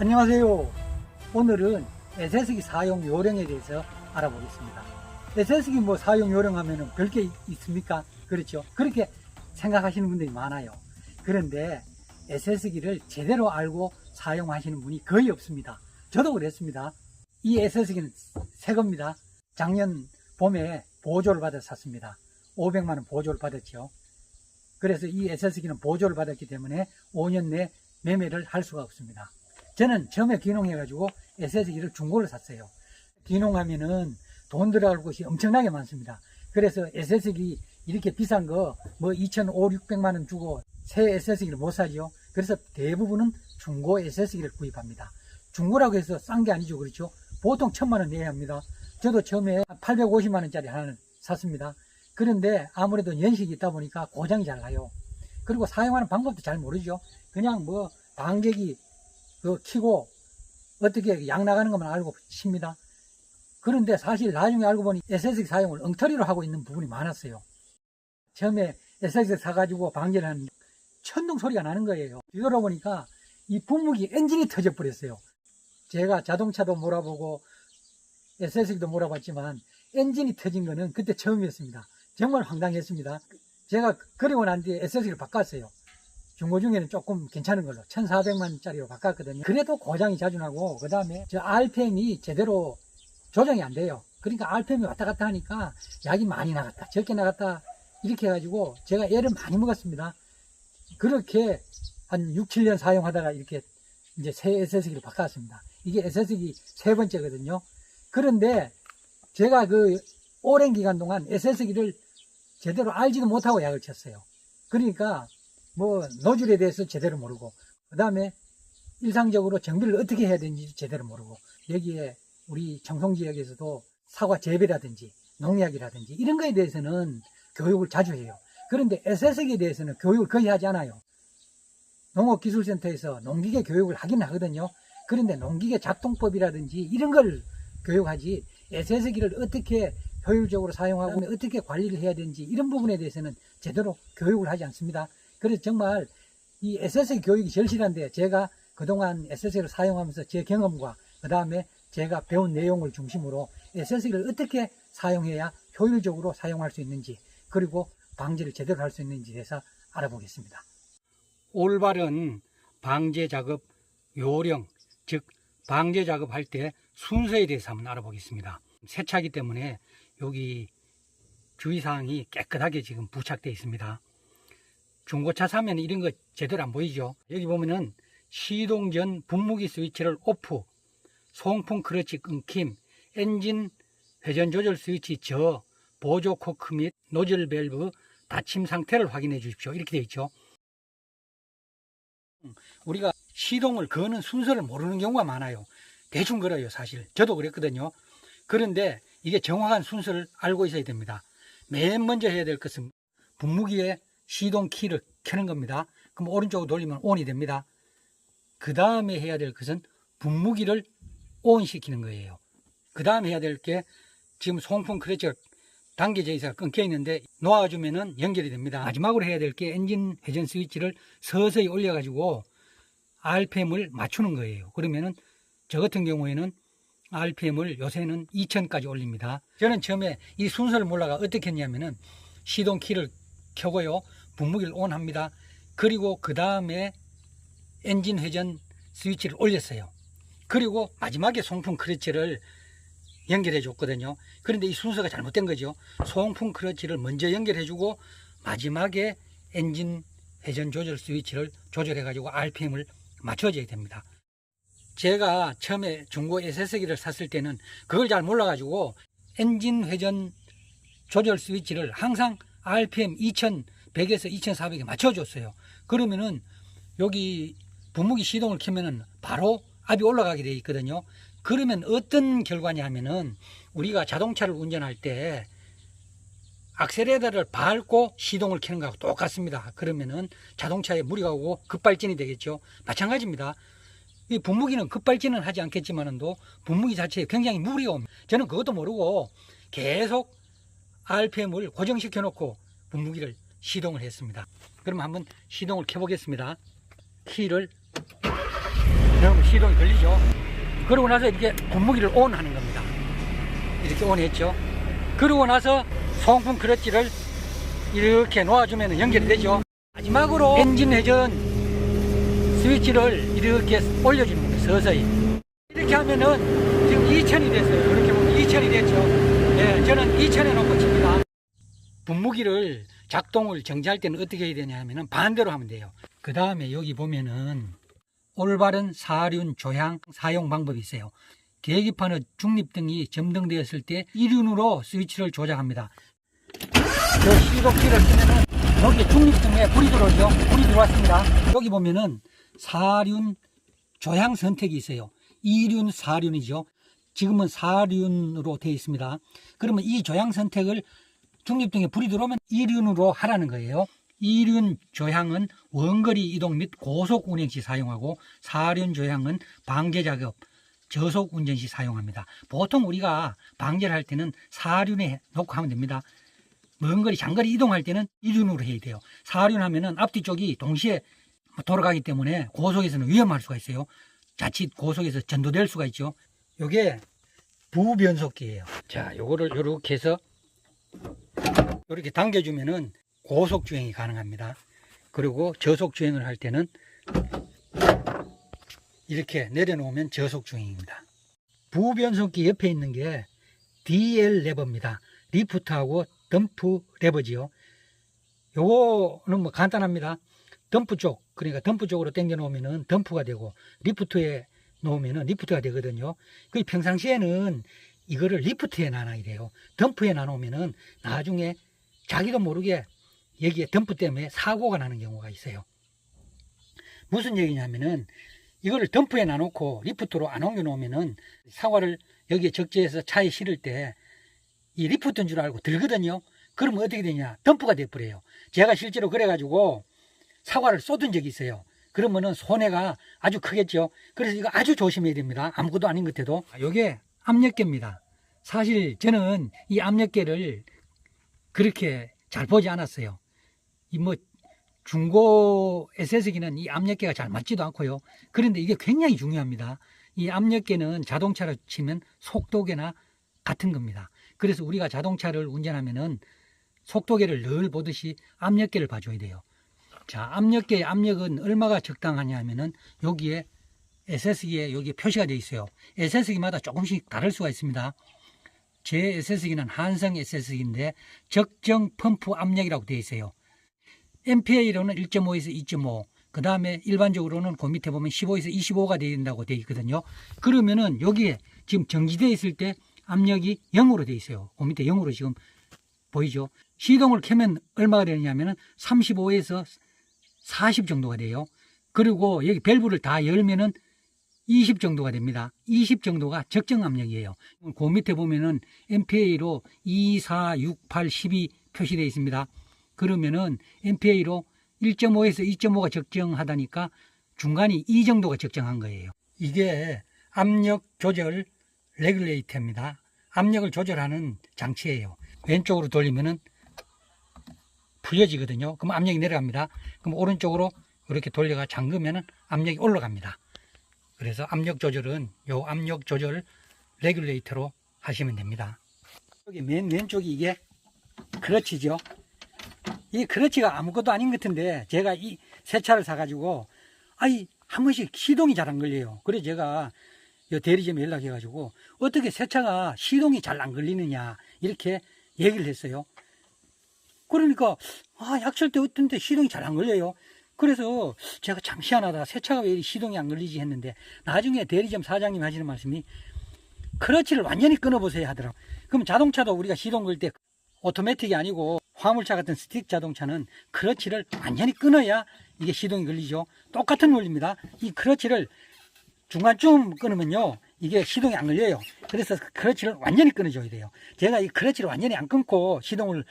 안녕하세요. 오늘은 에세스기 사용 요령에 대해서 알아보겠습니다. 에세스기 사용 요령 하면은 별게 있습니까? 그렇죠. 그렇게 생각하시는 분들이 많아요. 그런데 에세스기를 제대로 알고 사용하시는 분이 거의 없습니다. 저도 그랬습니다. 이 에세스기는 새 겁니다. 작년 봄에 보조를 받아 샀습니다. 500만원 보조를 받았죠. 그래서 이 에세스기는 보조를 받았기 때문에 5년 내 매매를 할 수가 없습니다. 저는 처음에 귀농해가지고 에세스기를 중고를 샀어요. 귀농하면은 돈 들어갈 곳이 엄청나게 많습니다. 그래서 에세스기 이렇게 비싼 거 2,500, 600만원 주고 새 에세스기를 못 사죠. 그래서 대부분은 중고 에세스기를 구입합니다. 중고라고 해서 싼 게 아니죠. 그렇죠. 보통 1,000만원 내야 합니다. 저도 처음에 850만원짜리 하나를 샀습니다. 그런데 아무래도 연식이 있다 보니까 고장이 잘 나요. 그리고 사용하는 방법도 잘 모르죠. 그냥 방개기 키고 어떻게 양 나가는 것만 알고 칩니다. 그런데 사실 나중에 알고 보니 에세스기 사용을 엉터리로 하고 있는 부분이 많았어요. 처음에 에세스기 사가지고 방개를 하는 천둥 소리가 나는 거예요. 뒤돌아보니까 이 분무기 엔진이 터져 버렸어요. 제가 자동차도 몰아보고 에세스기도 몰아봤지만 엔진이 터진 거는 그때 처음이었습니다. 정말 황당했습니다. 제가 그리고 난 뒤에 에세스기를 바꿨어요. 중고 중에는 조금 괜찮은 걸로 1,400만원짜리로 바꿨거든요. 그래도 고장이 자주 나고, 그 다음에 저 RPM이 제대로 조정이 안 돼요. 그러니까 RPM이 왔다 갔다 하니까 약이 많이 나갔다 적게 나갔다 이렇게 해가지고 제가 애를 많이 먹었습니다. 그렇게 한 6, 7년 사용하다가 이렇게 이제 새 에세스기로 바꿨습니다. 이게 에세스기 세 번째거든요. 그런데 제가 오랜 기간 동안 에세스기를 제대로 알지도 못하고 약을 쳤어요. 그러니까 노즐에 대해서 제대로 모르고, 그 다음에 일상적으로 정비를 어떻게 해야 되는지 제대로 모르고, 여기에 우리 청송지역에서도 사과 재배라든지 농약이라든지 이런 거에 대해서는 교육을 자주 해요. 그런데 에세스기에 대해서는 교육을 거의 하지 않아요. 농업기술센터에서 농기계 교육을 하긴 하거든요. 그런데 농기계 작동법이라든지 이런 걸 교육하지, 에세스기를 어떻게 효율적으로 사용하고 어떻게 관리를 해야 되는지 이런 부분에 대해서는 제대로 교육을 하지 않습니다. 그래서 정말 이 에세스기 교육이 절실한데, 제가 그동안 에세스기를 사용하면서 제 경험과 그 다음에 제가 배운 내용을 중심으로 에세스기를 어떻게 사용해야 효율적으로 사용할 수 있는지, 그리고 방지를 제대로 할 수 있는지에 대해서 알아보겠습니다. 올바른 방제 작업 요령, 즉 방제 작업할 때 순서에 대해서 한번 알아보겠습니다. 새 차기 때문에 여기 주의사항이 깨끗하게 지금 부착되어 있습니다. 중고차 사면 이런 거 제대로 안 보이죠. 여기 보면은 시동 전 분무기 스위치를 오프, 송풍 크러치 끊김, 엔진 회전 조절 스위치 저, 보조 코크 및 노즐 밸브 닫힘 상태를 확인해 주십시오. 이렇게 되어 있죠. 우리가 시동을 거는 순서를 모르는 경우가 많아요. 대충 걸어요. 사실 저도 그랬거든요. 그런데 이게 정확한 순서를 알고 있어야 됩니다. 맨 먼저 해야 될 것은 분무기에 시동 키를 켜는 겁니다. 그럼 오른쪽으로 돌리면 ON이 됩니다. 그 다음에 해야 될 것은 분무기를 ON 시키는 거예요. 그 다음에 해야 될 게 지금 송풍 크러치가 당겨져 있어서 끊겨 있는데 놓아주면은 연결이 됩니다. 마지막으로 해야 될 게 엔진 회전 스위치를 서서히 올려가지고 RPM을 맞추는 거예요. 그러면은 저 같은 경우에는 RPM을 요새는 2000까지 올립니다. 저는 처음에 이 순서를 몰라가 어떻게 했냐면은 시동 키를 켜고요, 분무기를 ON 합니다. 그리고 그 다음에 엔진 회전 스위치를 올렸어요. 그리고 마지막에 송풍 크러치를 연결해 줬거든요. 그런데 이 순서가 잘못된 거죠. 송풍 크러치를 먼저 연결해 주고 마지막에 엔진 회전 조절 스위치를 조절해 가지고 RPM을 맞춰줘야 됩니다. 제가 처음에 중고 에세스기를 샀을 때는 그걸 잘 몰라 가지고 엔진 회전 조절 스위치를 항상 RPM 2100에서 2400에 맞춰줬어요. 그러면은 여기 분무기 시동을 켜면은 바로 압이 올라가게 되어 있거든요. 그러면 어떤 결과냐 하면은 우리가 자동차를 운전할 때 악셀레이터를 밟고 시동을 켜는 거하고 똑같습니다. 그러면은 자동차에 무리가 오고 급발진이 되겠죠. 마찬가지입니다. 이 분무기는 급발진은 하지 않겠지만도 분무기 자체에 굉장히 무리가 옵니다. 저는 그것도 모르고 계속 RPM을 고정시켜 놓고 분무기를 시동을 했습니다. 그럼 한번 시동을 켜 보겠습니다. 키를 넣으면 시동이 걸리죠. 그러고 나서 이렇게 분무기를 온 하는 겁니다. 이렇게 온 했죠. 그러고 나서 송풍 클러치를 이렇게 놓아주면 연결이 되죠. 마지막으로 엔진 회전 스위치를 이렇게 올려주는 겁니다. 서서히. 이렇게 하면은 지금 2000이 됐어요. 이렇게 보면 2000이 됐죠. 예, 저는 2000에 놓고 칩니다. 분무기를 작동을 정지할 때는 어떻게 해야 되냐 하면은 반대로 하면 돼요. 그 다음에 여기 보면은 올바른 사륜 조향 사용 방법이 있어요. 계기판의 중립등이 점등되었을 때 1륜으로 스위치를 조작합니다. 저 시동키를 쓰면은 여기 중립등에 불이 들어오죠. 불이 들어왔습니다. 여기 보면은 사륜 조향 선택이 있어요. 2륜, 4륜이죠. 지금은 4륜으로 되어 있습니다. 그러면 이 조향 선택을 중립등에 불이 들어오면 2륜으로 하라는 거예요. 2륜 조향은 원거리 이동 및 고속 운행 시 사용하고 4륜 조향은 방제 작업, 저속 운전 시 사용합니다. 보통 우리가 방제를 할 때는 4륜에 놓고 하면 됩니다. 먼 거리, 장거리 이동할 때는 2륜으로 해야 돼요. 4륜 하면은 앞뒤 쪽이 동시에 돌아가기 때문에 고속에서는 위험할 수가 있어요. 자칫 고속에서 전도될 수가 있죠. 요게 부변속기예요. 자, 요거를 요렇게 해서 이렇게 당겨주면은 고속 주행이 가능합니다. 그리고 저속 주행을 할 때는 이렇게 내려놓으면 저속 주행입니다. 부변속기 옆에 있는 게 DL 레버입니다. 리프트하고 덤프 레버지요. 요거는 뭐 간단합니다. 덤프 쪽, 그러니까 덤프 쪽으로 당겨 놓으면은 덤프가 되고 리프트에 놓으면은 리프트가 되거든요. 그 평상시에는 이거를 리프트에 나눠야 돼요. 덤프에 나누면은 나중에 자기도 모르게 여기에 덤프 때문에 사고가 나는 경우가 있어요. 무슨 얘기냐면은 이거를 덤프에 나놓고 리프트로 안 옮겨 놓으면은 사과를 여기에 적재해서 차에 실을 때 이 리프트인 줄 알고 들거든요. 그러면 어떻게 되냐? 덤프가 돼버려요. 제가 실제로 그래가지고 사과를 쏟은 적이 있어요. 그러면은 손해가 아주 크겠죠. 그래서 이거 아주 조심해야 됩니다. 아무것도 아닌 것 같아도. 이게 압력계입니다. 사실 저는 이 압력계를 그렇게 잘 보지 않았어요. 이 뭐 중고 SS기는 이 압력계가 잘 맞지도 않고요. 그런데 이게 굉장히 중요합니다. 이 압력계는 자동차로 치면 속도계나 같은 겁니다. 그래서 우리가 자동차를 운전하면은 속도계를 늘 보듯이 압력계를 봐줘야 돼요. 자, 압력계의 압력은 얼마가 적당하냐 하면은 여기에 SS기에 여기 표시가 되어 있어요. SS기마다 조금씩 다를 수가 있습니다. 제 SS기는 한성 SS기인데 적정 펌프 압력이라고 되어 있어요. MPA로는 1.5에서 2.5, 그 다음에 일반적으로는 그 밑에 보면 15에서 25가 되어 있다고 되어 있거든요. 그러면은 여기에 지금 정지되어 있을 때 압력이 0으로 되어 있어요. 그 밑에 0으로 지금 보이죠? 시동을 켜면 얼마가 되느냐면은 35에서 40 정도가 돼요. 그리고 여기 밸브를 다 열면은 20 정도가 됩니다. 20 정도가 적정 압력이에요. 그 밑에 보면은 MPA로 2, 4, 6, 8, 12 표시되어 있습니다. 그러면은 MPA로 1.5에서 2.5가 적정하다니까 중간이 2 정도가 적정한 거예요. 이게 압력 조절 레귤레이터입니다. 압력을 조절하는 장치예요. 왼쪽으로 돌리면은 풀려지거든요. 그럼 압력이 내려갑니다. 그럼 오른쪽으로 이렇게 돌려가 잠그면은 압력이 올라갑니다. 그래서 압력 조절은 요 압력 조절 레귤레이터로 하시면 됩니다. 여기 맨 왼쪽이 이게 클러치죠. 이 클러치가 아무것도 아닌 것 같은데 제가 이 새 차를 사가지고 한 번씩 시동이 잘 안 걸려요. 그래서 제가 이 대리점에 연락해가지고 어떻게 새 차가 시동이 잘 안 걸리느냐 이렇게 얘기를 했어요. 그러니까 약철 때 어떤데 시동이 잘 안 걸려요. 그래서 제가 참 희한하다. 새 차가 왜 시동이 안 걸리지 했는데 나중에 대리점 사장님 하시는 말씀이 클러치를 완전히 끊어보세요 하더라고요. 그럼 자동차도 우리가 시동 걸 때 오토매틱이 아니고 화물차 같은 스틱 자동차는 클러치를 완전히 끊어야 이게 시동이 걸리죠. 똑같은 원리입니다. 이 클러치를 중간쯤 끊으면요 이게 시동이 안 걸려요. 그래서 클러치를 완전히 끊어줘야 돼요. 제가 이 클러치를 완전히 안 끊고 시동을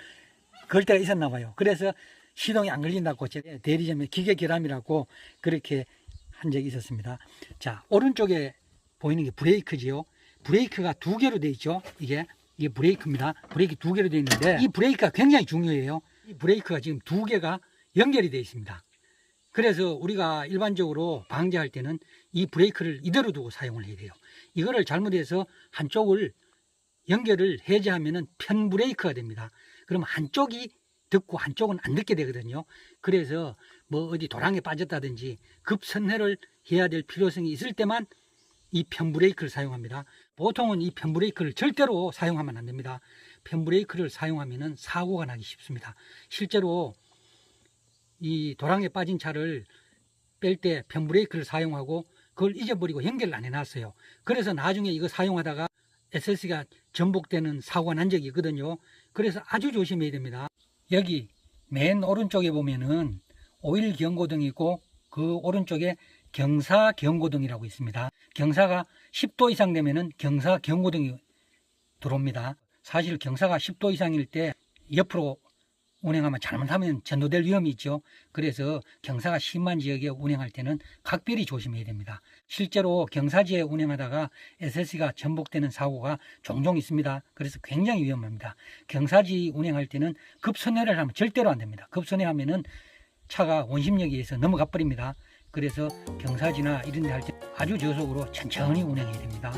걸 때가 있었나 봐요. 그래서 시동이 안 걸린다고 제가 대리점에 기계 결함이라고 그렇게 한 적이 있었습니다. 자, 오른쪽에 보이는 게 브레이크지요. 브레이크가 2개로 되어 있죠. 이게 브레이크입니다. 브레이크 2개로 되어 있는데 이 브레이크가 굉장히 중요해요. 이 브레이크가 지금 2개가 연결이 되어 있습니다. 그래서 우리가 일반적으로 방제할 때는 이 브레이크를 이대로 두고 사용을 해야 돼요. 이거를 잘못해서 한쪽을 연결을 해제하면은 편 브레이크가 됩니다. 그럼 한쪽이 듣고 한쪽은 안 듣게 되거든요. 그래서 뭐 어디 도랑에 빠졌다든지 급선회를 해야 될 필요성이 있을 때만 이 편 브레이크를 사용합니다. 보통은 이 편 브레이크를 절대로 사용하면 안 됩니다. 편 브레이크를 사용하면은 사고가 나기 쉽습니다. 실제로 이 도랑에 빠진 차를 뺄 때 편 브레이크를 사용하고 그걸 잊어버리고 연결을 안 해놨어요. 그래서 나중에 이거 사용하다가 SS가 전복되는 사고가 난 적이 있거든요. 그래서 아주 조심해야 됩니다. 여기 맨 오른쪽에 보면은 오일 경고등이 있고 그 오른쪽에 경사 경고등이라고 있습니다. 경사가 10도 이상 되면은 경사 경고등이 들어옵니다. 사실 경사가 10도 이상일 때 옆으로 운행하면 잘못하면 전도될 위험이 있죠. 그래서 경사가 심한 지역에 운행할 때는 각별히 조심해야 됩니다. 실제로 경사지에 운행하다가 SS가 전복되는 사고가 종종 있습니다. 그래서 굉장히 위험합니다. 경사지 운행할 때는 급선회를 하면 절대로 안 됩니다. 급선회하면은 차가 원심력에 의해서 넘어가 버립니다. 그래서 경사지나 이런 데 할 때 아주 저속으로 천천히 운행해야 됩니다.